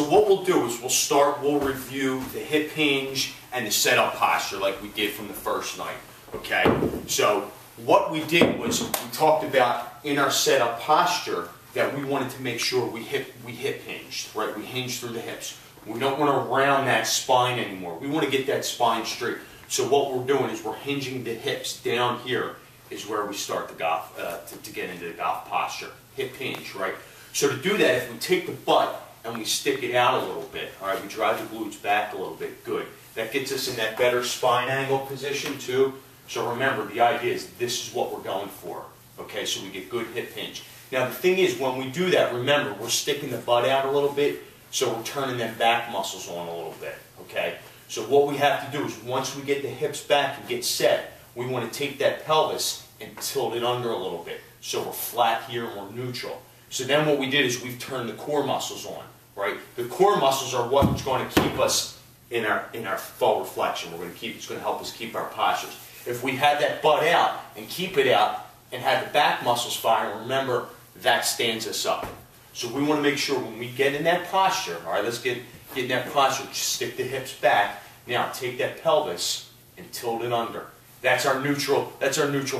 what we'll do is we'll review the hip hinge and the setup posture like we did from the first night, okay? So what we did was we talked about in our setup posture that we wanted to make sure we hip hinged, right? We hinged through the hips. We don't want to round that spine anymore. We want to get that spine straight. So what we're doing is we're hinging the hips. Down here is where we start the golf, to get into the golf posture. Hip hinge, right? So to do that, if we take the butt and we stick it out a little bit, all right, we drive the glutes back a little bit, good. That gets us in that better spine angle position too. So remember, the idea is this is what we're going for, okay? So we get good hip hinge. Now the thing is, when we do that, remember, we're sticking the butt out a little bit, so we're turning them back muscles on a little bit, okay? So what we have to do is once we get the hips back and get set, we want to take that pelvis and tilt it under a little bit. So we're flat here and we're neutral. So then what we did is we've turned the core muscles on, right? The core muscles are what's going to keep us in our forward flexion. It's going to help us keep our postures. If we had that butt out and keep it out and have the back muscles fire, remember, that stands us up. So we want to make sure when we get in that posture, all right, let's get in that posture, just stick the hips back. Now take that pelvis and tilt it under. That's our neutral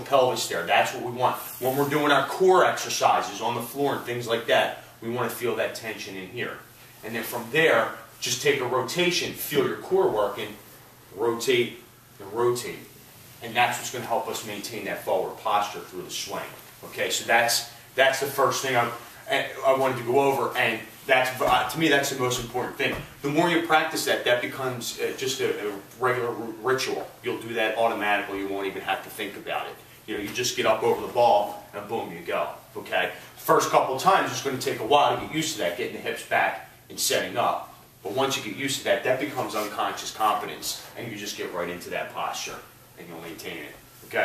pelvis there. That's what we want. When we're doing our core exercises on the floor and things like that, we want to feel that tension in here. And then from there, just take a rotation, feel your core working, rotate and rotate. And that's what's going to help us maintain that forward posture through the swing. Okay, so that's the first thing I wanted to go over, and to me that's the most important thing. The more you practice that, that becomes just a regular ritual. You'll do that automatically. You won't even have to think about it. You know, you just get up over the ball and boom, you go. Okay. First couple times, it's going to take a while to get used to that, getting the hips back and setting up. But once you get used to that, that becomes unconscious competence, and you just get right into that posture, and you'll maintain it. Okay.